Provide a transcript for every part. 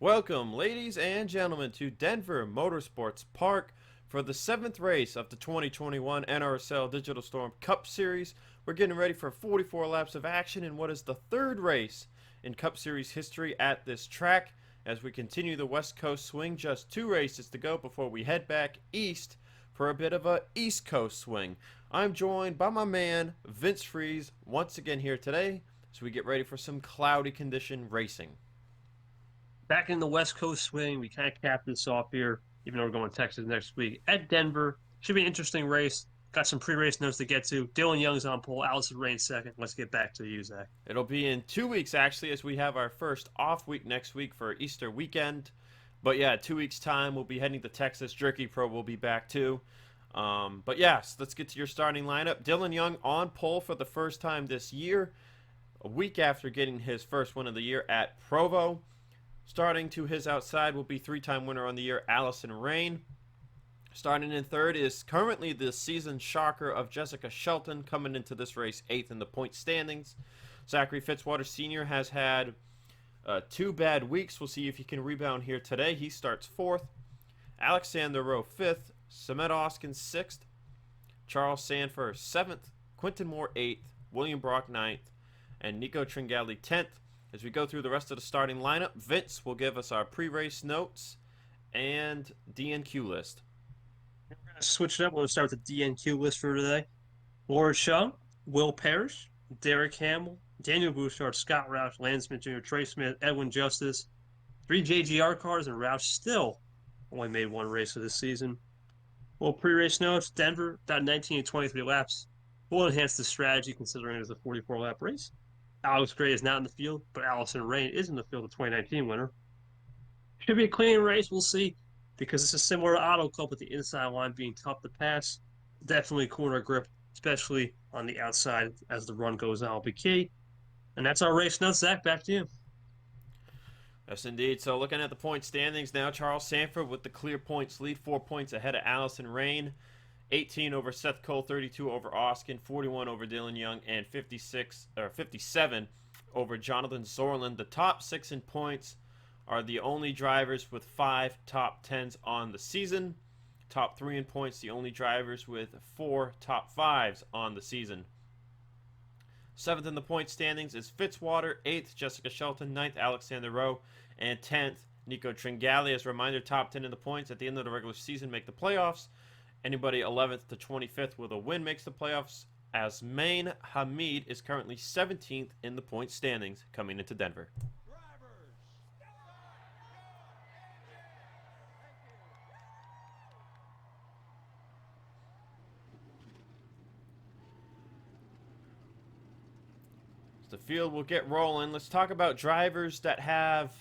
Welcome, ladies and gentlemen, to Denver Motorsports Park for the 7th race of the 2021 NRSL Digital Storm Cup Series. We're getting ready for 44 laps of action in what is the 3rd race in Cup Series history at this track. As we continue the West Coast swing, just 2 races to go before we head back east for a bit of a East Coast swing. I'm joined by my man, Vince Freeze, once again here today as we get ready for some cloudy condition racing. Back in the West Coast swing, we kind of capped this off here, even though we're going to Texas next week. At Denver, should be an interesting race. Got some pre-race notes to get to. Dillon Young's on pole, Allyson Rayne second. Let's get back to you, Zach. It'll be in 2 weeks, actually, as we have our first off week next week for Easter weekend. But yeah, 2 weeks' time, we'll be heading to Texas. Jerky Pro will be back too. But yes, let's get to your starting lineup. Dillon Young on pole for the first time this year, a week after getting his first win of the year at Provo. Starting to his outside will be 3-time winner on the year, Allyson Rayne. Starting in third is currently the season shocker of Jessica Shelton, coming into this race 8th in the point standings. Zachary Fitzwater Sr. has had 2 bad weeks. We'll see if he can rebound here today. He starts 4th. Alexander Rowe 5th. Samet Oskin 6th. Charles Sandfer 7th. Quinton Moore 8th. William Brock 9th. And Nico Tringali 10th. As we go through the rest of the starting lineup, Vince will give us our pre-race notes and DNQ list. We're going to switch it up. We're going to start with the DNQ list for today. Laura Chung, Will Parrish, Derek Hamill, Daniel Bouchard, Scott Roush, Lance Smith Jr., Trey Smith, Edwin Justice. 3 JGR cars, and Roush still only made 1 race of this season. Well, pre-race notes, Denver, about 19 and 23 laps. Will enhance the strategy considering it was a 44-lap race. Alex Gray is not in the field, but Allyson Rayne is in the field, the 2019 winner. Should be a clean race, we'll see, because it's a similar to Auto Club with the inside line being tough to pass. Definitely corner grip, especially on the outside as the run goes on, will be key. And that's our race notes. Zach, back to you. Yes, indeed. So looking at the point standings now, Charles Sandfer with the clear points lead, 4 points ahead of Allyson Rayne. 18 over Seth Cole, 32 over Oskin, 41 over Dillon Young, and 57 over Jonathan Zorland. The top 6 in points are the only drivers with 5 top 10s on the season. Top 3 in points, the only drivers with 4 top 5s on the season. 7th in the point standings is Fitzwater, 8th Jessica Shelton, 9th Alexander Rowe, and 10th Nico Tringali. As a reminder, top 10 in the points at the end of the regular season make the playoffs. Anybody 11th to 25th with a win makes the playoffs, as Main Hamid is currently 17th in the point standings coming into Denver. The field will get rolling. Let's talk about drivers that have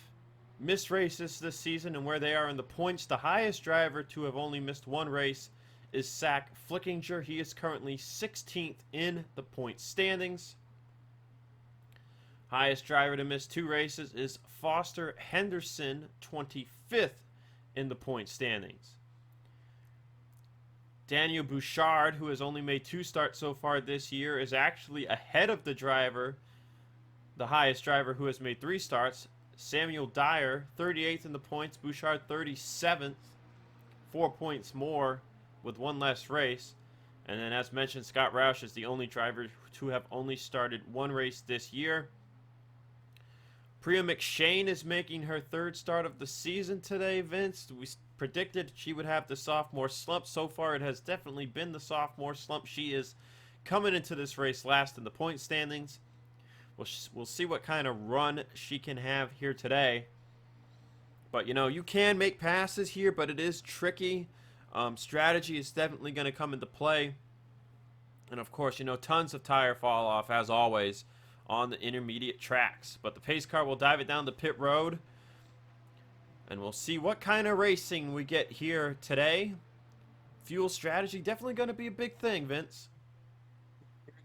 missed races this season and where they are in the points. The highest driver to have only missed 1 race is Zach Flickinger. He is currently 16th in the point standings. Highest driver to miss 2 races is Foster Henderson, 25th in the point standings. Daniel Bouchard, who has only made 2 starts so far this year, is actually ahead of the highest driver who has made 3 starts. Samuel Dyer, 38th in the points. Bouchard, 37th. 4 points more with 1 less race. And then, as mentioned, Scott Roush is the only driver to have only started 1 race this year. Priya McShane is making her 3rd start of the season today, Vince. We predicted she would have the sophomore slump. So far, it has definitely been the sophomore slump. She is coming into this race last in the point standings. We'll see what kind of run she can have here today. But, you can make passes here, but it is tricky. Strategy is definitely going to come into play. And, of course, tons of tire fall off, as always, on the intermediate tracks. But the pace car will dive it down the pit road. And we'll see what kind of racing we get here today. Fuel strategy definitely going to be a big thing, Vince.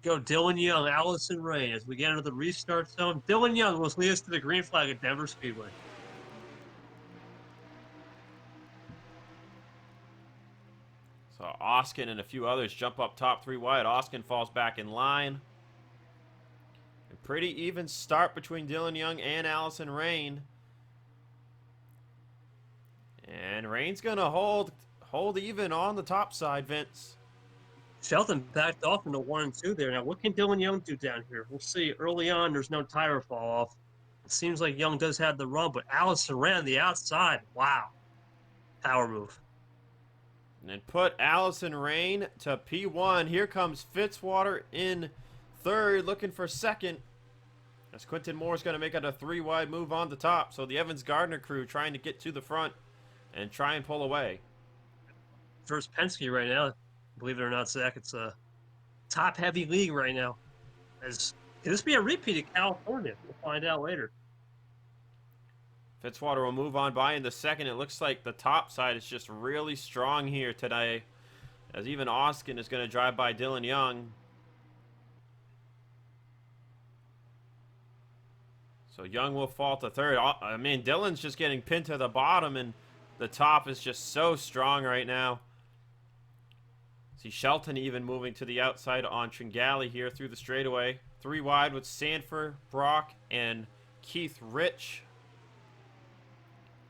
Go Dillon Young, Allyson Rayne as we get into the restart zone. Dillon Young will lead us to the green flag at Denver Speedway. So Oskin and a few others jump up top 3 wide. Oskin falls back in line. A pretty even start between Dillon Young and Allyson Rayne. And Rayne's going to hold even on the top side, Vince. Shelton backed off into 1 and 2 there. Now, what can Dillon Young do down here? We'll see. Early on, there's no tire fall off. It seems like Young does have the run, but Allyson Rayne on the outside. Wow. Power move. And put Allyson Rayne to P1. Here comes Fitzwater in third, looking for second. As Quinton Moore's going to make it a 3-wide move on the top. So the Evans-Gardner crew trying to get to the front and try and pull away. First Penske right now. Believe it or not, Zach, it's a top-heavy league right now. Can this be a repeat of California? We'll find out later. Fitzwater will move on by in the second. It looks like the top side is just really strong here today, as even Oskin is going to drive by Dillon Young. So Young will fall to third. I mean, Dillon's just getting pinned to the bottom, and the top is just so strong right now. See Shelton even moving to the outside on Tringali here through the straightaway. 3 wide with Sandfer, Brock, and Keith Rich.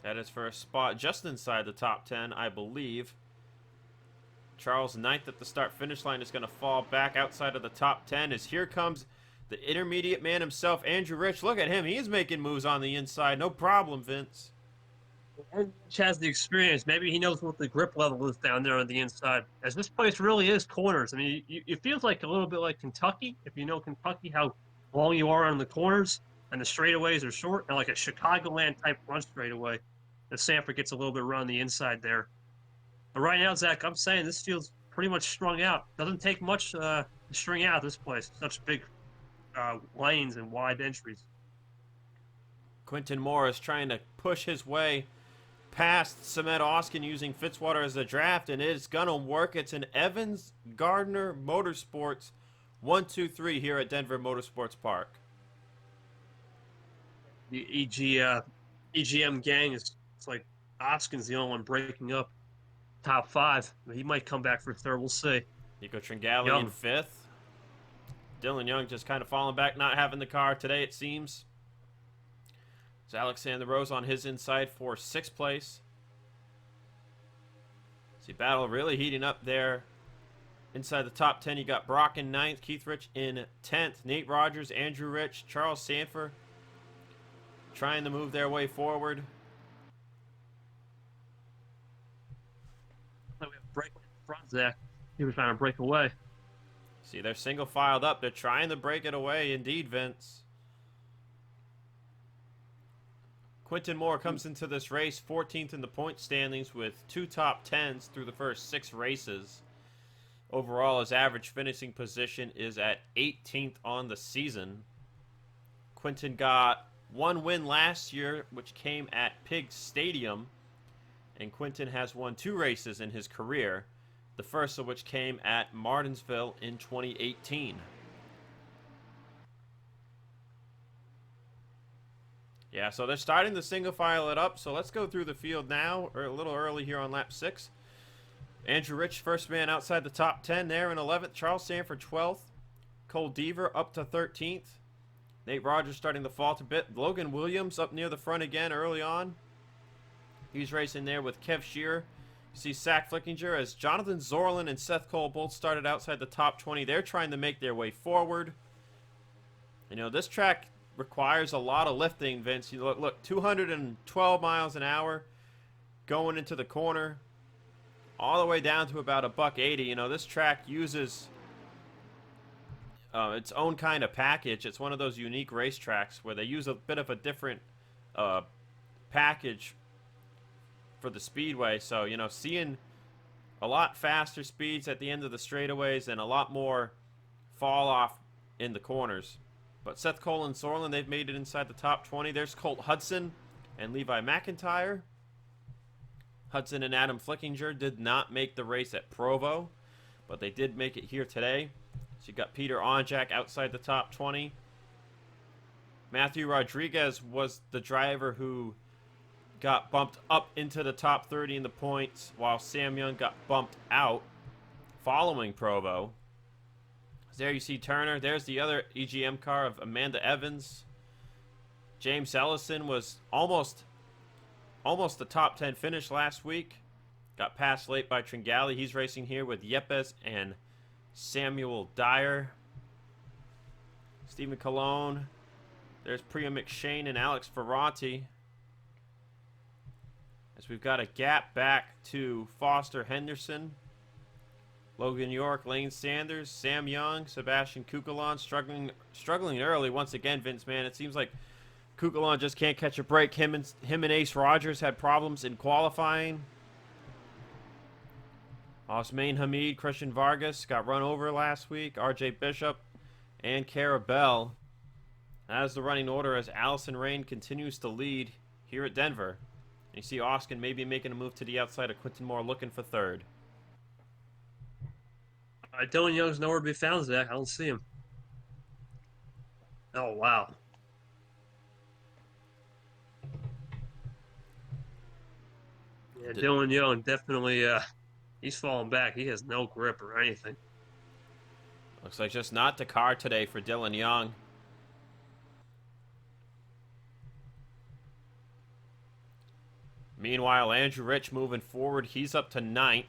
That is for a spot just inside the top 10, I believe. Charles ninth at the start-finish line is going to fall back outside of the top 10 as here comes the intermediate man himself, Andrew Rich. Look at him. He's making moves on the inside. No problem, Vince. Rich has the experience. Maybe he knows what the grip level is down there on the inside. As this place really is corners. I mean, it feels like a little bit like Kentucky. If you know Kentucky, how long you are on the corners and the straightaways are short, and like a Chicagoland type run straightaway. The Sandfer gets a little bit around the inside there. But right now, Zach, I'm saying this field's pretty much strung out. Doesn't take much to string out this place. Such big lanes and wide entries. Quinton Moore is trying to push his way past Samet Oskin using Fitzwater as a draft, and it's going to work. It's an Evans-Gardner Motorsports 1-2-3 here at Denver Motorsports Park. The EGM gang is it's like Oskin's the only one breaking up top 5. He might come back for third. We'll see. Nico Tringali in 5th. Dillon Young just kind of falling back, not having the car today, it seems. So Alexander Rose on his inside for 6th place. See, battle really heating up there. Inside the top 10, you got Brock in 9th, Keith Rich in 10th, Nate Rogers, Andrew Rich, Charles Sandfer trying to move their way forward. We have a break in front, Zach. He was trying to break away. See, they're single filed up. They're trying to break it away, indeed, Vince. Quinton Moore comes into this race 14th in the point standings with 2 top 10s through the first 6 races. Overall, his average finishing position is at 18th on the season. Quinton got 1 win last year, which came at Pig Stadium. And Quinton has won 2 races in his career, the first of which came at Martinsville in 2018. Yeah, so they're starting to single file it up. So let's go through the field now, or a little early here on lap 6. Andrew Rich, first man outside the top 10 there in 11th. Charles Sandfer, 12th. Cole Deaver up to 13th. Nate Rogers starting to fall a bit. Logan Williams up near the front again early on. He's racing there with Kev Shearer. You see Zach Flickinger as Jonathan Zorlin and Seth Cole both started outside the top 20. They're trying to make their way forward. You know, this track requires a lot of lifting, Vince. You look 212 miles an hour going into the corner, all the way down to about $180. You know, this track uses its own kind of package. It's one of those unique racetracks where they use a bit of a different package for the speedway. So, you know, seeing a lot faster speeds at the end of the straightaways and a lot more fall off in the corners. But Seth Cole and Zorlin, they've made it inside the top 20. There's Colt Hudson and Levi McIntyre. Hudson and Adam Flickinger did not make the race at Provo, but they did make it here today. So you got Peter Onjak outside the top 20. Matthew Rodriguez was the driver who got bumped up into the top 30 in the points, while Sam Young got bumped out following Provo. There you see Turner. There's the other EGM car of Amanda Evans. James Ellison was almost almost the top 10 finish last week. Got passed late by Tringali. He's racing here with Yepes and Samuel Dyer. Stephen Colon. There's Priya McShane and Alex Ferranti. As we've got a gap back to Foster Henderson, Logan York, Lane Sanders, Sam Young, Sebastian Kukulon struggling early once again. Vince, man, it seems like Kukulon just can't catch a break. Him and Ace Rogers had problems in qualifying. Osmain Hamid, Christian Vargas got run over last week. RJ Bishop and Carabell. That is the running order as Allyson Rayne continues to lead here at Denver. And you see Oskin maybe making a move to the outside of Quinton Moore looking for third. Dillon Young's nowhere to be found, Zach. I don't see him. Oh, wow. Yeah, Dillon Young definitely, he's falling back. He has no grip or anything. Looks like just not the car today for Dillon Young. Meanwhile, Andrew Rich moving forward. He's up to 9th.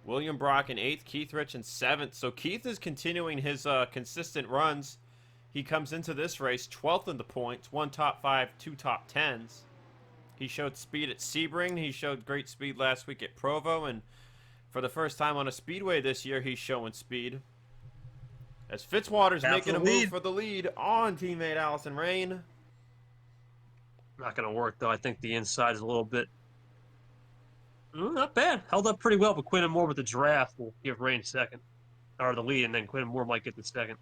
William Brock in 8th. Keith Rich in 7th. So Keith is continuing his consistent runs. He comes into this race 12th in the points. 1 top 5, 2 top 10s. He showed speed at Sebring. He showed great speed last week at Provo. And for the first time on a speedway this year, he's showing speed. As Fitzwater's making a move for the lead on teammate Allyson Rayne. Not going to work, though. I think the inside is a little bit... not bad. Held up pretty well, but Quinton Moore with the draft will give Rayne second. Or the lead, and then Quinton Moore might get the second.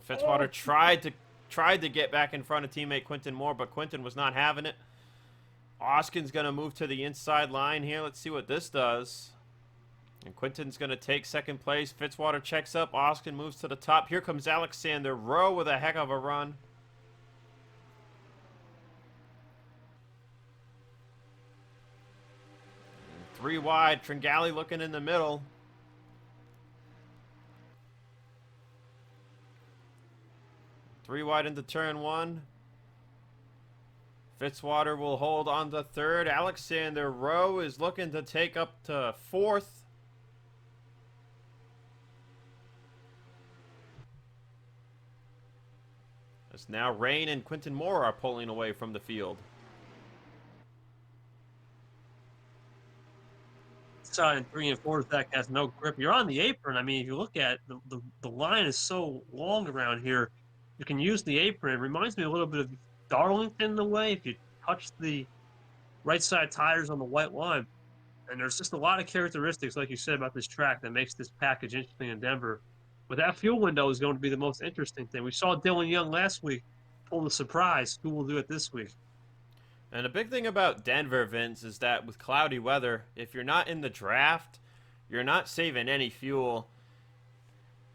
Fitzwater tried to get back in front of teammate Quinton Moore, but Quinton was not having it. Oskin's going to move to the inside line here. Let's see what this does. And Quinton's going to take second place. Fitzwater checks up. Oskin moves to the top. Here comes Alexander Rowe with a heck of a run. And 3 wide. Tringali looking in the middle. Three wide into turn 1. Fitzwater will hold on to 3rd. Alexander Rowe is looking to take up to 4th. As now Rayne and Quinton Moore are pulling away from the field. Side 3 and 4 that has no grip. You're on the apron. I mean, if you look at the line is so long around here, you can use the apron. It reminds me a little bit of Darlington in the way if you touch the right side tires on the white line. And there's just a lot of characteristics, like you said, about this track that makes this package interesting in Denver. But that fuel window is going to be the most interesting thing. We saw Dillon Young last week pull the surprise. Who will do it this week? And the big thing about Denver, Vince, is that with cloudy weather, if you're not in the draft, you're not saving any fuel.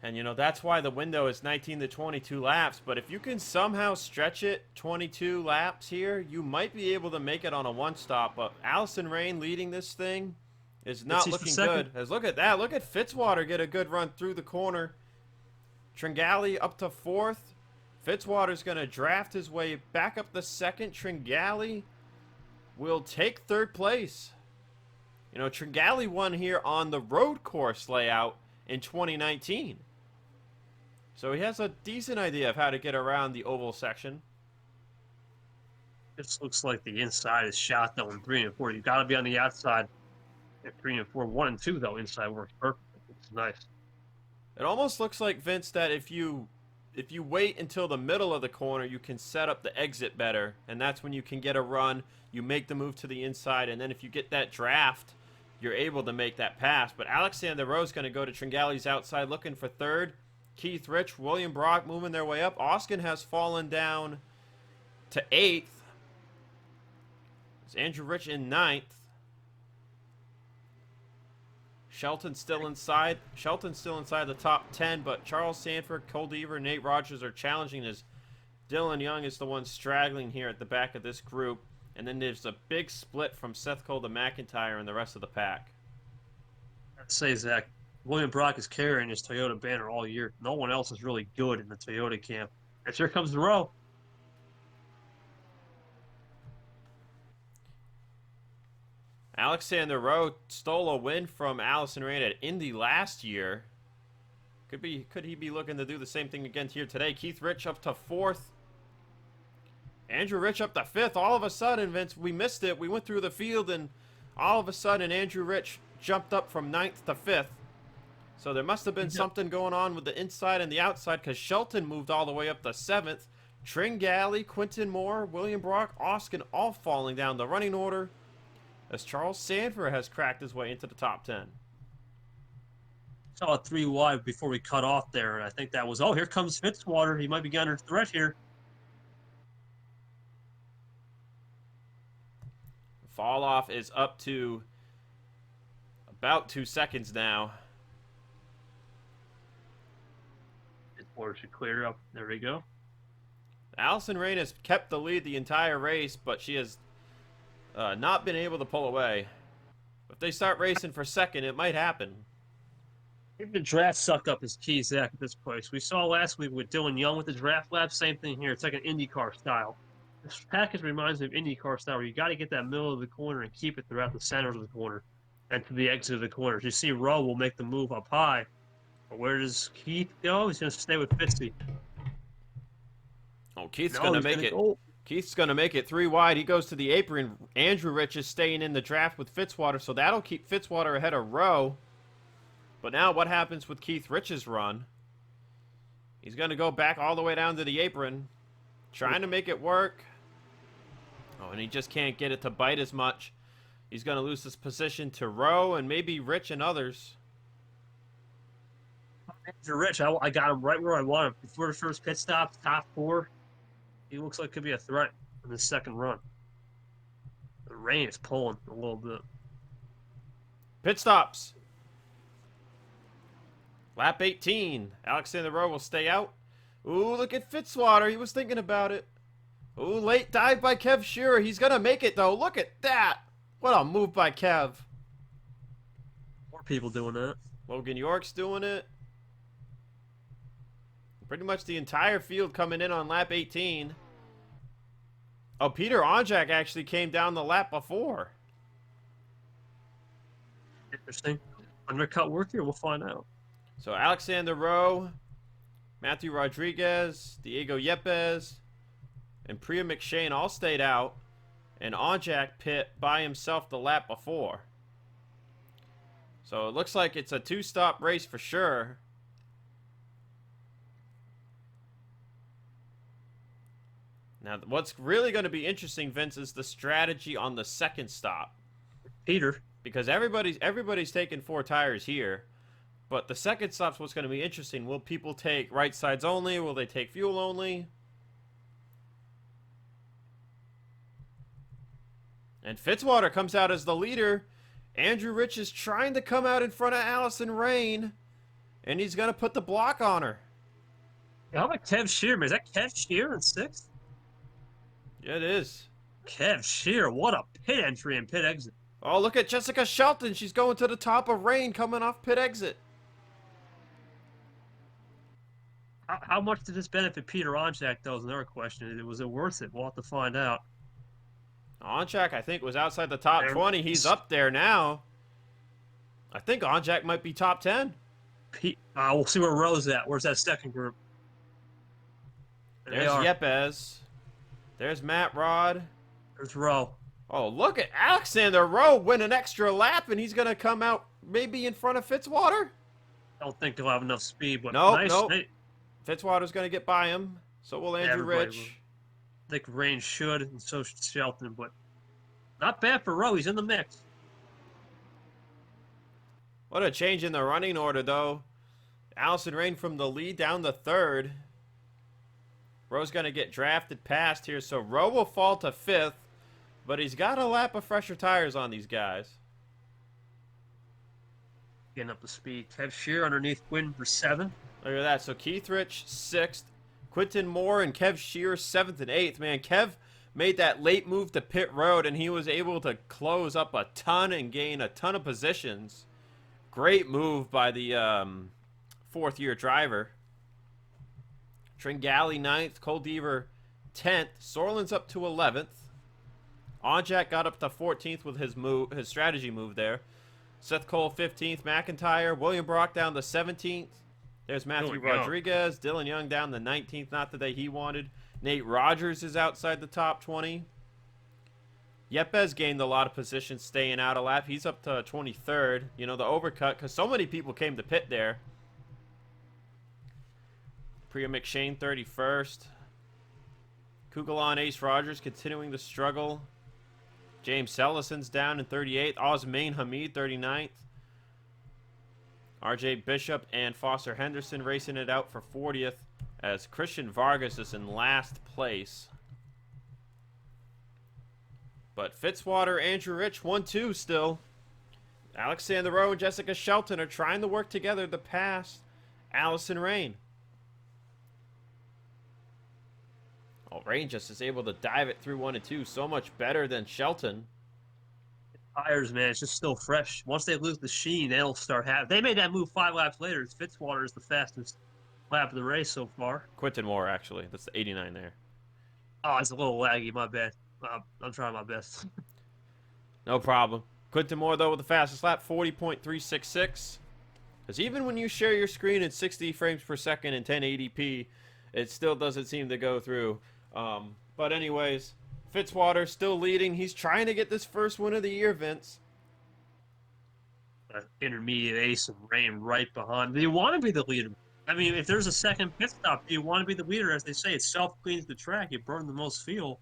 And, you know, that's why the window is 19 to 22 laps. But if you can somehow stretch it 22 laps here, you might be able to make it on a one-stop. But Allyson Rayne leading this thing is not looking good. As look at that. Look at Fitzwater get a good run through the corner. Tringali up to 4th. Fitzwater's going to draft his way back up the 2nd. Tringali will take 3rd place. You know, Tringali won here on the road course layout in 2019. So he has a decent idea of how to get around the oval section. This looks like the inside is shot, though, in 3 and 4. You've got to be on the outside in 3 and 4. 1 and 2, though, inside works perfect. It's nice. It almost looks like, Vince, that if you wait until the middle of the corner, you can set up the exit better. And that's when you can get a run. You make the move to the inside. And then if you get that draft, you're able to make that pass. But Alexander Rowe's going to go to Tringali's outside looking for 3rd. Keith Rich, William Brock moving their way up. Oskin has fallen down to 8th. It's Andrew Rich in 9th. Shelton's still inside the top 10, but Charles Sandfer, Cole Deaver, Nate Rogers are challenging as Dillon Young is the one straggling here at the back of this group. And then there's a big split from Seth Cole to McIntyre and the rest of the pack. I'd say, Zach, William Brock is carrying his Toyota banner all year. No one else is really good in the Toyota camp. And here comes the row. Alexander Rowe stole a win from Allyson Rayne at Indy last year. Could he be looking to do the same thing again here today? Keith Rich up to 4th. Andrew Rich up to 5th. All of a sudden, Vince, we missed it. We went through the field, and all of a sudden, Andrew Rich jumped up from 9th to 5th. So there must have been something going on with the inside and the outside, because Shelton moved all the way up to 7th. Tringali, Quinton Moore, William Brock, Oskin all falling down the running order, as Charles Sandfer has cracked his way into the top 10. Saw a 3 wide before we cut off there, and I think that was, oh, here comes Fitzwater. He might be under threat here. Fall off is up to about 2 seconds now. Fitzwater should clear up. There we go. Allyson Rayne has kept the lead the entire race, but she has not been able to pull away. If they start racing for second, it might happen. Maybe the draft sucked up his key, Zach, at this place. We saw last week with Dillon Young with the draft lap. Same thing here. It's like an IndyCar style. This package reminds me of IndyCar style, where you got to get that middle of the corner and keep it throughout the center of the corner and to the exit of the corner. As you see, Rowe will make the move up high. But where does Keith go? He's going to stay with Fitzy. Oh, Keith's going to make it. Keith's going to make it 3 wide. He goes to the apron. Andrew Rich is staying in the draft with Fitzwater, so that'll keep Fitzwater ahead of Rowe. But now what happens with Keith Rich's run? He's going to go back all the way down to the apron, trying to make it work. Oh, and he just can't get it to bite as much. He's going to lose his position to Rowe and maybe Rich and others. Andrew Rich, I got him right where I want him. Before the first pit stop, top 4. He looks like could be a threat in the second run. The rain is pulling a little bit. Pit stops. Lap 18. Alexander Rowe will stay out. Ooh, look at Fitzwater. He was thinking about it. Ooh, late dive by Kev Shearer. He's going to make it, though. Look at that. What a move by Kev. More people doing that. Logan York's doing it. Pretty much the entire field coming in on lap 18. Oh, Peter Onjak actually came down the lap before. Interesting. Undercut work here? We'll find out. So Alexander Rowe, Matthew Rodriguez, Diego Yepes, and Priya McShane all stayed out. And Onjak pit by himself the lap before. So it looks like it's a 2-stop race for sure. Now, what's really going to be interesting, Vince, is the strategy on the second stop. Peter. Because everybody's taking 4 tires here. But the second stop's what's going to be interesting. Will people take right sides only? Will they take fuel only? And Fitzwater comes out as the leader. Andrew Rich is trying to come out in front of Allyson Rayne. And he's going to put the block on her. How about Kev Shearer? Is that Kev Shearer in 6th? Yeah, it is. Kev Shearer, what a pit entry and pit exit. Oh, look at Jessica Shelton. She's going to the top of Rayne coming off pit exit. How much did this benefit Peter Onjak, though, is another question. Was it worth it? We'll have to find out. Onjak, I think, was outside the top 20. He's up there now. I think Onjak might be top 10. We'll see where Rowe's at. Where's that second group? There's Yepes. There's Matt Rod. There's Rowe. Oh, look at Alexander Rowe win an extra lap, and he's going to come out maybe in front of Fitzwater. I don't think he'll have enough speed, but nope, nice. Nope. Fitzwater's going to get by him. So will Andrew Rich. I think Rayne should, and so should Shelton, but not bad for Rowe. He's in the mix. What a change in the running order, though. Allyson Rayne from the lead down to 3rd. Rowe's going to get drafted past here, so Rowe will fall to 5th, but he's got a lap of fresher tires on these guys. Getting up to speed. Kev Shearer underneath Quinn for 7th. Look at that. So Keith Rich, 6th. Quinton Moore and Kev Shearer, 7th and 8th. Man, Kev made that late move to pit road, and he was able to close up a ton and gain a ton of positions. Great move by the 4th-year driver. Tringali 9th, Cole Deaver 10th, Sorlin's up to 11th. Onjak got up to 14th with his strategy move there. Seth Cole 15th. McIntyre. William Brock down to 17th. There's Matthew Rodriguez. Dillon Young down to 19th. Not the day he wanted. Nate Rogers is outside the top 20. Yepes gained a lot of positions staying out a lap. He's up to 23rd. You know, the overcut, because so many people came to pit there. Priya McShane 31st. Kugalan Ace Rogers continuing to struggle. James Sellison's down in 38th. Osmain Hamid 39th. RJ Bishop and Foster Henderson racing it out for 40th, as Christian Vargas is in last place. But Fitzwater, Andrew Rich, 1-2 still. Alexander Rowe and Jessica Shelton are trying to work together to pass Allyson Rayne. Oh, Rayne just is able to dive it through 1 and 2 so much better than Shelton. Tires, man, it's just still fresh. Once they lose the sheen, they'll start having. They made that move 5 laps later. Fitzwater is the fastest lap of the race so far. Quinton Moore, actually. That's the 89 there. Oh, it's a little laggy. My bad. I'm trying my best. No problem. Quinton Moore, though, with the fastest lap, 40.366. Because even when you share your screen at 60 frames per second in 1080p, it still doesn't seem to go through. But anyways, Fitzwater still leading. He's trying to get this first win of the year, Vince. Intermediate Ace and Rayne right behind. Do you want to be the leader? I mean, if there's a second pit stop, do you want to be the leader? As they say, it self-cleans the track. You burn the most fuel.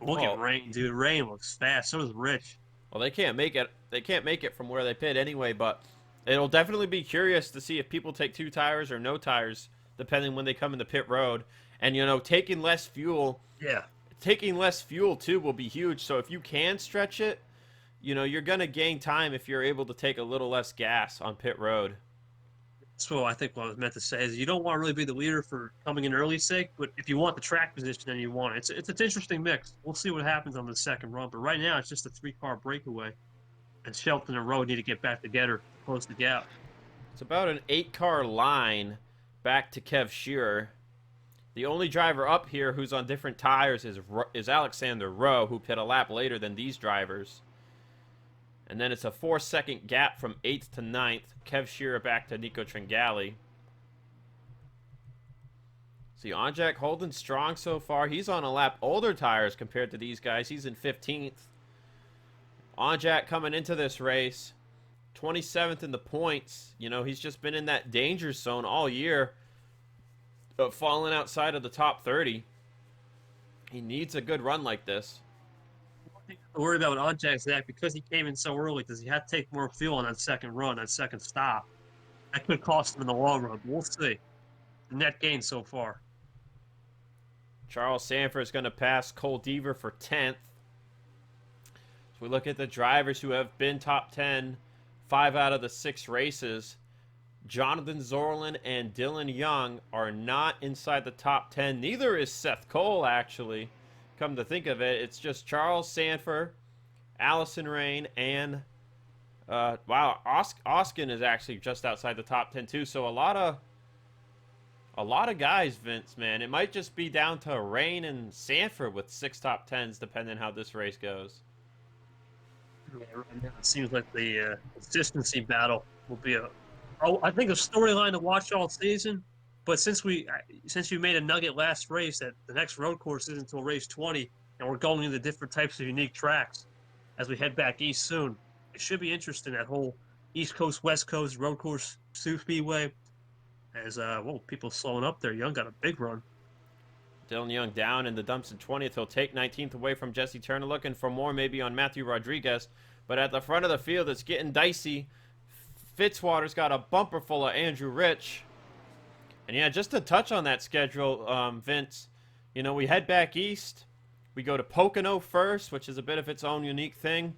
Look at Rayne, dude. Rayne looks fast. So does Rich. Well, they can't make it. They can't make it from where they pit anyway, but it'll definitely be curious to see if people take 2 tires or no tires, depending when they come into pit road. And, you know, taking less fuel. Yeah. Taking less fuel, too, will be huge. So if you can stretch it, you know, you're going to gain time if you're able to take a little less gas on pit road. So I think what I was meant to say is you don't want to really be the leader for coming in early sake, but if you want the track position, then you want it. It's an interesting mix. We'll see what happens on the second run, but right now it's just a 3-car breakaway, and Shelton and Rowe need to get back together to close the gap. It's about an 8-car line back to Kev Shearer. The only driver up here who's on different tires is Alexander Rowe, who pit a lap later than these drivers. And then it's a 4-second gap from 8th to 9th. Kev Shearer back to Nico Tringali. See, Onjak holding strong so far. He's on a lap older tires compared to these guys. He's in 15th. Onjak coming into this race, 27th in the points. You know, he's just been in that danger zone all year of falling outside of the top 30. He needs a good run like this. Worried about Onjak's that because he came in so early, does he have to take more fuel on that second run, that second stop? That could cost him in the long run. We'll see. The net gain so far. Charles Sandfer is going to pass Cole Deaver for 10th. So we look at the drivers who have been top 10 5 out of the 6 races. Jonathan Zorlin and Dillon Young are not inside the top 10. Neither is Seth Cole, actually. Come to think of it, it's just Charles Sandfer, Allyson Rayne, and Oskin is actually just outside the top 10 too. So a lot of guys, Vince, man. It might just be down to Rayne and Sandfer with 6 top 10s, depending how this race goes. Yeah, right now it seems like the consistency battle will be I think a storyline to watch all season. But since you made a nugget last race that the next road course isn't until race 20, and we're going into different types of unique tracks as we head back east soon, it should be interesting, that whole East Coast, West Coast road course super speedway. As people slowing up there. Young got a big run. Dillon Young down in the dumps in 20th. He'll take 19th away from Jesse Turner, looking for more maybe on Matthew Rodriguez. But at the front of the field, it's getting dicey. Fitzwater's got a bumper full of Andrew Rich. And yeah, just to touch on that schedule, Vince, you know, we head back east. We go to Pocono first, which is a bit of its own unique thing.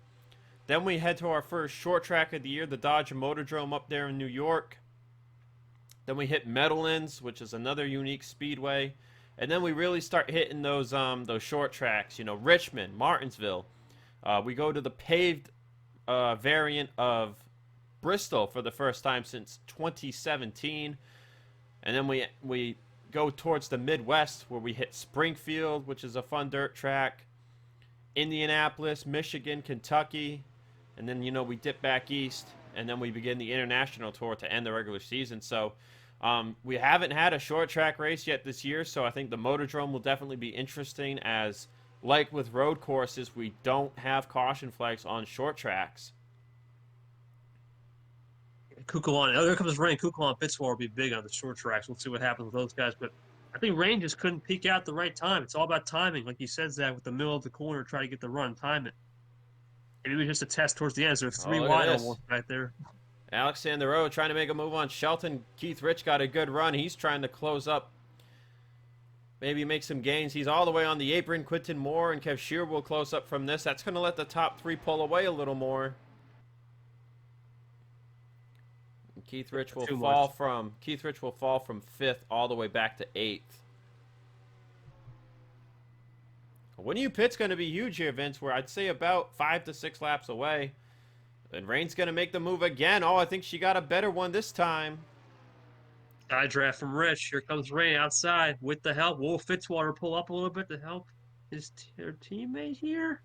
Then we head to our first short track of the year, the Dodge Motordrome up there in New York. Then we hit Meadowlands, which is another unique speedway. And then we really start hitting those short tracks, you know, Richmond, Martinsville. We go to the paved variant of Bristol for the first time since 2017. And then we go towards the Midwest where we hit Springfield, which is a fun dirt track. Indianapolis, Michigan, Kentucky, and then, you know, we dip back east, and then we begin the international tour to end the regular season. So we haven't had a short track race yet this year, so I think the Motordrome will definitely be interesting, as like with road courses, we don't have caution flags on short tracks. Kukulon, oh, there comes Rayne. Kukulon Fitzwater will be big on the short tracks. We'll see what happens with those guys. But I think Rayne just couldn't peak out the right time. It's all about timing. Like you said, Zach, with the middle of the corner, try to get the run, time it. Maybe it was just a test towards the end. So there's three look at wide this. almost right there. Alexander Rowe trying to make a move on Shelton. Keith Rich got a good run. He's trying to close up, maybe make some gains. He's all the way on the apron. Quinton Moore and Kev Shear will close up from this. That's going to let the top three pull away a little more. And Keith Rich will fall from 5th all the way back to 8th. Winning you pit's going to be huge here, Vince. Where I'd say about 5 to 6 laps away. And Rayne's going to make the move again. Oh, I think she got a better one this time. Side draft from Rich. Here comes Rayne outside with the help. Will Fitzwater pull up a little bit to help his teammate here?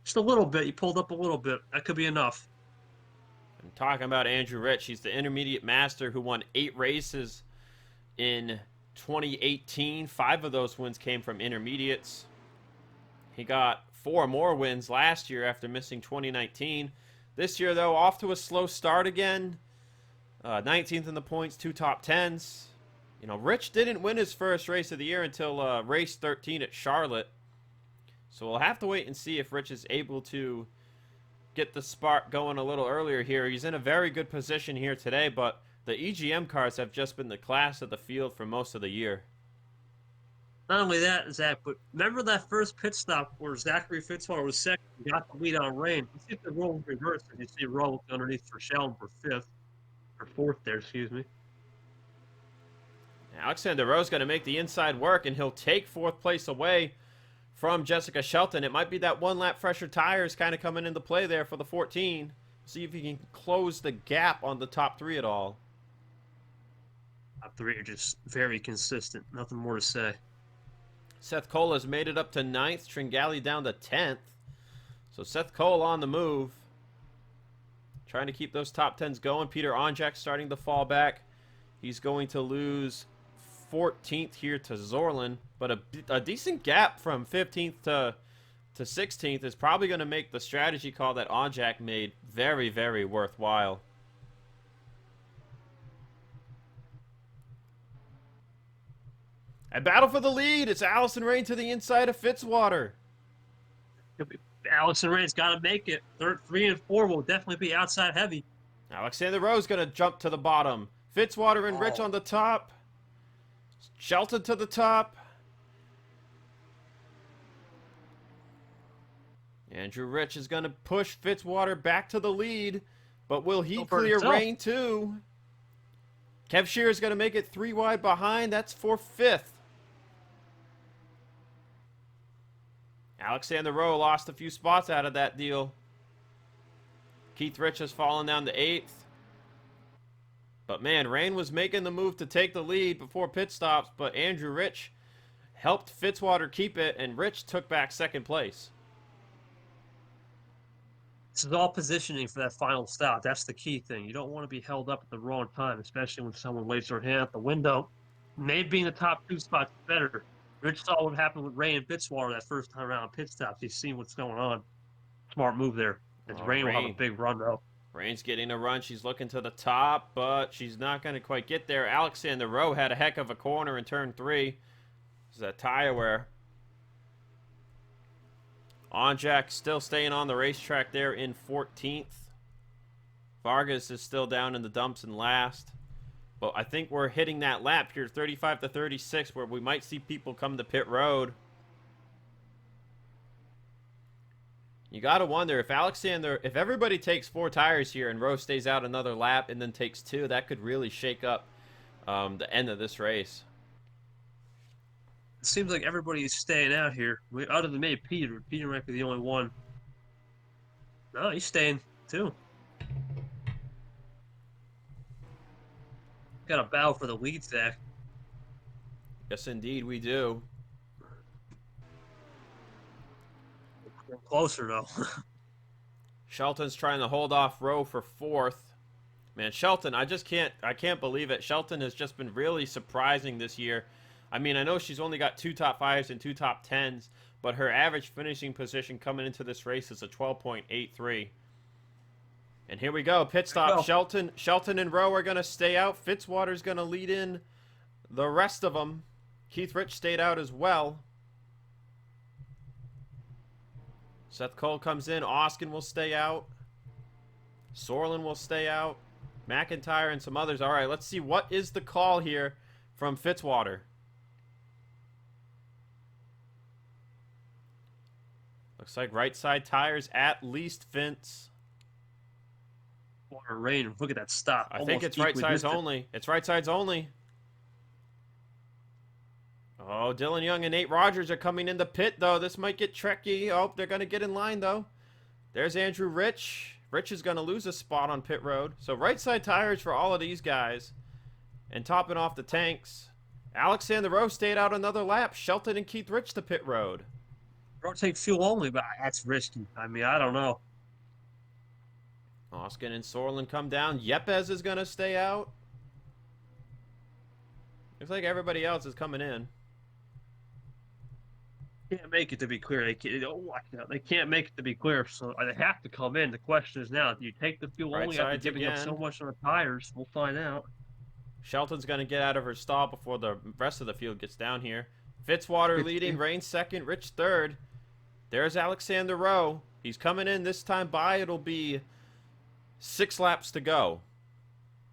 Just a little bit. He pulled up a little bit. That could be enough. I'm talking about Andrew Rich. He's the intermediate master who won 8 races in 2018. 5 of those wins came from intermediates. He got 4 more wins last year after missing 2019. This year, though, off to a slow start again. 19th in the points, 2 top 10s. You know, Rich didn't win his first race of the year until race 13 at Charlotte. So we'll have to wait and see if Rich is able to get the spark going a little earlier here. He's in a very good position here today, but the EGM cars have just been the class of the field for most of the year. Not only that, Zach, but remember that first pit stop where Zachary Fitzwater was second and got the lead on Rayne? Let's see if the role is reversed. And you see Rowe underneath for Sheldon for 5th, or 4th there, excuse me. Alexander Rowe's going to make the inside work, and he'll take 4th place away from Jessica Shelton. It might be that 1 lap fresher tires kind of coming into play there for the 14. See if he can close the gap on the top 3 at all. Top 3 are just very consistent. Nothing more to say. Seth Cole has made it up to 9th. Tringali down to 10th. So Seth Cole on the move. Trying to keep those top 10s going. Peter Onjak starting to fall back. He's going to lose 14th here to Zorlin. But a decent gap from 15th to 16th is probably going to make the strategy call that Onjak made very, very worthwhile. A battle for the lead. It's Allyson Rayne to the inside of Fitzwater. Allyson Rayne's got to make it. 3 and 4 will definitely be outside heavy. Alexander Rowe's going to jump to the bottom. Fitzwater and Rich on the top. Shelton to the top. Andrew Rich is going to push Fitzwater back to the lead. But will he clear Rayne too? Kev Shear is going to make it 3 wide behind. That's for 5th. Alexander Rowe lost a few spots out of that deal. Keith Rich has fallen down to 8th. But man, Rayne was making the move to take the lead before pit stops, but Andrew Rich helped Fitzwater keep it, and Rich took back 2nd place. This is all positioning for that final stop. That's the key thing. You don't want to be held up at the wrong time, especially when someone waves their hand out the window. Maybe in the top 2 spots better. Rich saw what happened with Rayne and Fitzwater that first time around pit stops. He's seen what's going on. Smart move there. And Rayne will have a big run, though. Rayne's getting a run. She's looking to the top, but she's not going to quite get there. Alexander Rowe had a heck of a corner in turn 3. This is a tire wear. Onjak still staying on the racetrack there in 14th. Vargas is still down in the dumps in last. But I think we're hitting that lap here, 35 to 36, where we might see people come to pit road. You got to wonder if everybody takes 4 tires here and Rowe stays out another lap and then takes 2, that could really shake up the end of this race. It seems like everybody's staying out here. Other than maybe Peter. Peter might be the only one. No, he's staying too. Got a battle for the lead, Zach. Yes, indeed, we do. Getting closer though. Shelton's trying to hold off Rowe for 4th. Man, Shelton, I can't believe it. Shelton has just been really surprising this year. I mean, I know she's only got 2 top 5s and 2 top 10s, but her average finishing position coming into this race is a 12.83. And here we go, pit stop. Shelton and Rowe are going to stay out. Fitzwater's going to lead in the rest of them. Keith Rich stayed out as well. Seth Cole comes in. Oskin will stay out. Sorlin will stay out. McIntyre and some others. All right, let's see what is the call here from Fitzwater. Looks like right side tires at least, Vince. Water Rayne, look at that stop. I think it's right sides only. It's right sides only. Oh, Dillon Young and Nate Rogers are coming in the pit, though. This might get tricky. Oh, they're going to get in line, though. There's Andrew Rich. Rich is going to lose a spot on pit road. So right side tires for all of these guys. And topping off the tanks. Alexander Rowe stayed out another lap. Shelton and Keith Rich to pit road. Rotate fuel only, but that's risky. I mean, I don't know. Oskin and Sorlin come down. Yepes is going to stay out. Looks like everybody else is coming in. Can't make it to be clear. They can't make it to be clear, so they have to come in. The question is now, do you take the fuel only after giving up so much on the tires? We'll find out. Shelton's going to get out of her stall before the rest of the field gets down here. Fitzwater leading, Rayne second, Rich third. There's Alexander Rowe. He's coming in this time by. It'll be 6 laps to go.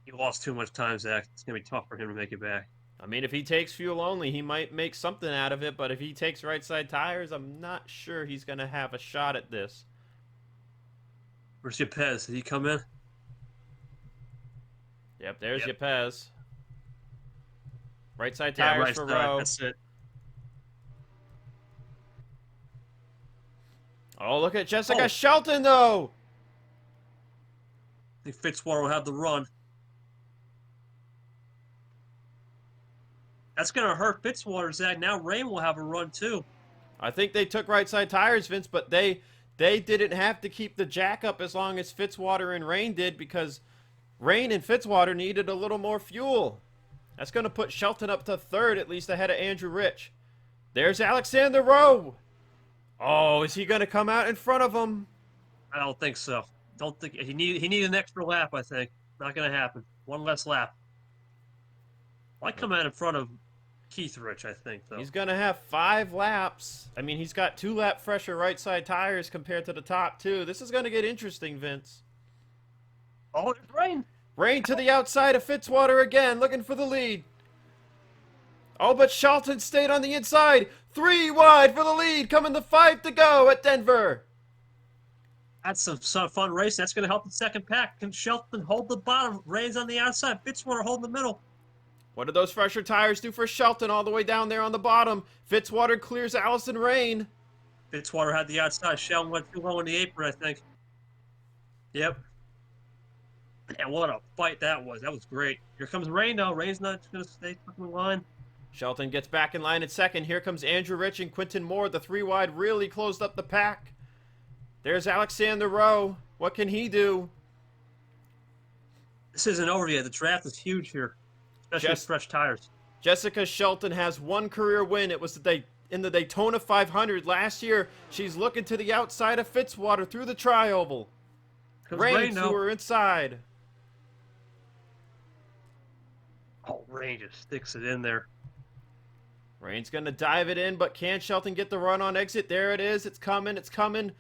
He lost too much time, Zach. It's going to be tough for him to make it back. I mean, if he takes fuel only, he might make something out of it. But if he takes right side tires, I'm not sure he's going to have a shot at this. Where's Yepes? Did he come in? Yep, there's Yepes. Right side tires for Rowe. That's it. Oh, look at Jessica Shelton, though. I think Fitzwater will have the run. That's going to hurt Fitzwater, Zach. Now Rayne will have a run, too. I think they took right side tires, Vince, but they didn't have to keep the jack up as long as Fitzwater and Rayne did because Rayne and Fitzwater needed a little more fuel. That's going to put Shelton up to 3rd, at least ahead of Andrew Rich. There's Alexander Rowe. Oh, is he going to come out in front of him? I don't think so. Don't think he needed an extra lap, I think. Not going to happen. One less lap. Might come out in front of Keith Rich, I think, though. He's going to have 5 laps. I mean, he's got 2 lap fresher right side tires compared to the top 2. This is going to get interesting, Vince. Oh, it's Rayne. Rayne to the outside of Fitzwater again, looking for the lead. Oh, but Shelton stayed on the inside. 3 wide for the lead, coming to 5 to go at Denver. That's some fun race. That's going to help the second pack. Can Shelton hold the bottom? Rayne's on the outside. Fitzwater holding the middle. What did those fresher tires do for Shelton all the way down there on the bottom? Fitzwater clears Allyson Rayne. Fitzwater had the outside. Shelton went too low in the apron, I think. Yep. And what a fight that was. That was great. Here comes Rayne, though. Rayne's not going to stay in line. Shelton gets back in line at second. Here comes Andrew Rich and Quinton Moore. The 3 wide really closed up the pack. There's Alexander Rowe. What can he This isn't over yet. The draft is huge here, especially with fresh tires. Jessica Shelton has 1 career win. It was in the Daytona 500 last year. She's looking to the outside of Fitzwater through the tri-oval. Rayne to her inside. Oh, Rayne just sticks it in there. Rayne's going to dive it in, but can Shelton get the run on exit? There it is. It's coming. It's coming.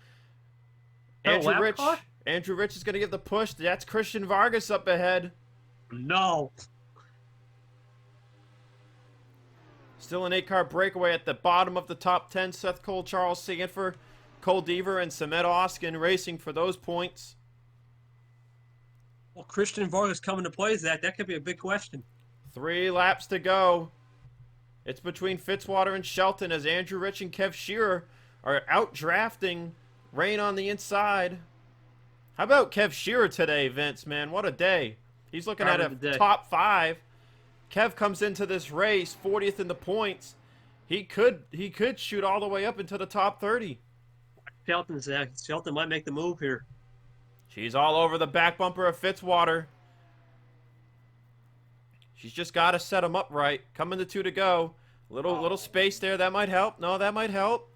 Andrew Rich is going to get the push. That's Christian Vargas up ahead. No. Still an 8-car breakaway at the bottom of the top 10. Seth Cole, Charles Sandfer, Cole Deaver, and Samet Oskin racing for those points. Well, Christian Vargas coming to play, Zach. That could be a big question. 3 laps to go. It's between Fitzwater and Shelton as Andrew Rich and Kev Shearer are out drafting Rayne on the inside. How about Kev Shearer today, Vince, man? What a day. He's looking at a top 5. Kev comes into this race 40th in the points. He could shoot all the way up into the top 30. Shelton, Zach. Shelton might make the move here. She's all over the back bumper of Fitzwater. She's just got to set him up right. Coming to 2 to go. Little space there. That might help. No, that might help.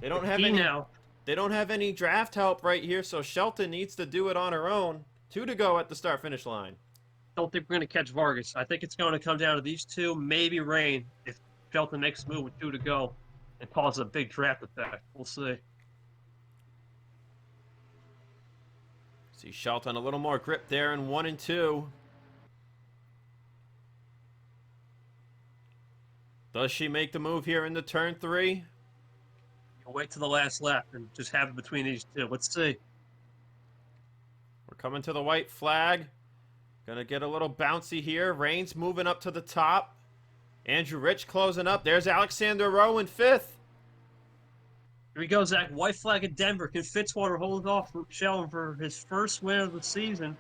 They don't have any. Now. They don't have any draft help right here, so Shelton needs to do it on her own. 2 to go at the start-finish line. I don't think we're going to catch Vargas. I think it's going to come down to these two, maybe Rayne, if Shelton makes a move with 2 to go and causes a big draft effect. We'll see. See Shelton a little more grip there in 1 and 2. Does she make the move here into turn 3? You'll wait to the last lap and just have it between these two. Let's see. We're coming to the white flag. Gonna get a little bouncy here. Rayne's moving up to the top. Andrew Rich closing up. There's Alexander Rowe in 5th. Here we go, Zach. White flag at Denver. Can Fitzwater hold off Sheldon for his first win of the season?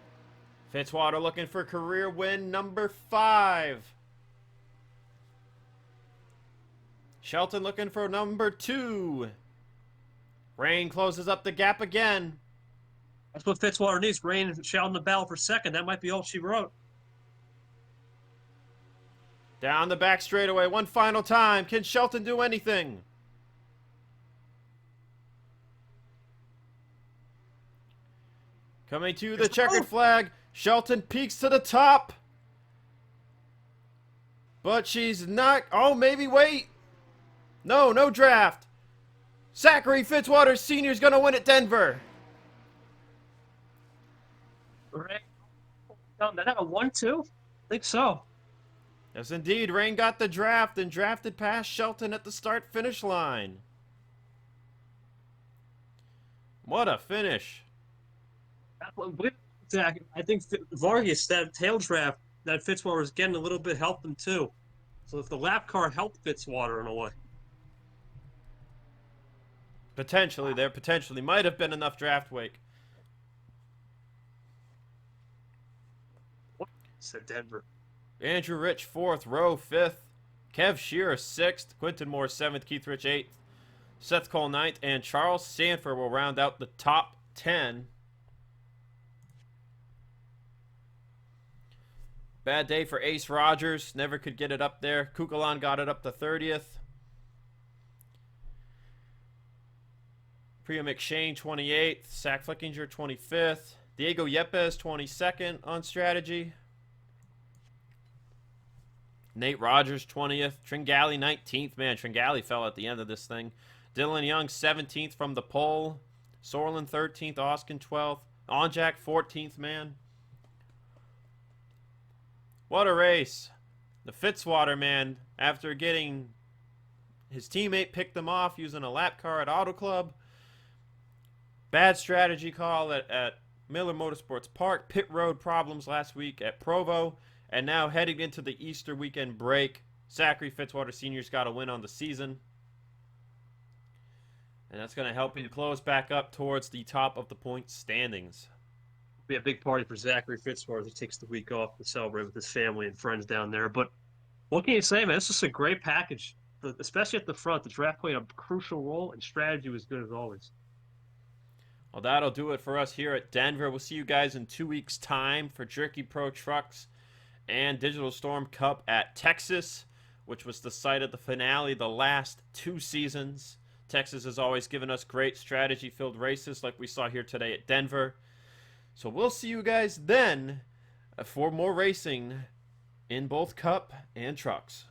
Fitzwater looking for career win number 5. Shelton looking for number 2. Rayne closes up the gap again. That's what Fitzwater needs. Rayne and Sheldon the battle for second. That might be all she wrote. Down the back straightaway. One final time. Can Shelton do anything? Coming to the checkered flag. Shelton peaks to the top. But she's not. Oh, maybe wait. No, no draft. Zachary Fitzwater Sr. is going to win at Denver. Rayne, that had a 1-2? I think so. Yes, indeed. Rayne got the draft and drafted past Shelton at the start-finish line. What a finish. Zach, I think Vargas, that tail draft that Fitzwater was getting a little bit helped him too. So if the lap car helped Fitzwater in a way. Potentially, there potentially might have been enough draft wake. Said Denver. Andrew Rich 4th, Rowe 5th, Kev Shearer 6th, Quinton Moore 7th, Keith Rich 8th, Seth Cole 9th, and Charles Sandfer will round out the top 10. Bad day for Ace Rogers. Never could get it up there. Kukulon got it up to 30th. Priya McShane 28th. Zach Flickinger 25th. Diego Yepes 22nd on strategy. Nate Rogers 20th. Tringali 19th. Man, Tringali fell at the end of this thing. Dillon Young 17th from the pole. Sorlin 13th. Oskin 12th. Onjak 14th, man. What a race. The Fitzwater, man, after getting his teammate picked him off using a lap car at Auto Club. Bad strategy call at Miller Motorsports Park. Pit road problems last week at Provo. And now heading into the Easter weekend break, Zachary Fitzwater Sr.'s got a win on the season. And that's going to help him close back up towards the top of the point standings. Be a big party for Zachary Fitzwater as he takes the week off to celebrate with his family and friends down there. But what can you say, man? This is a great package, especially at the front. The draft played a crucial role, and strategy was good as always. Well, that'll do it for us here at Denver. We'll see you guys in 2 weeks' time for Jerky Pro Trucks and Digital Storm Cup at Texas, which was the site of the finale the last 2 seasons. Texas has always given us great strategy-filled races like we saw here today at Denver. So we'll see you guys then for more racing in both Cup and Trucks.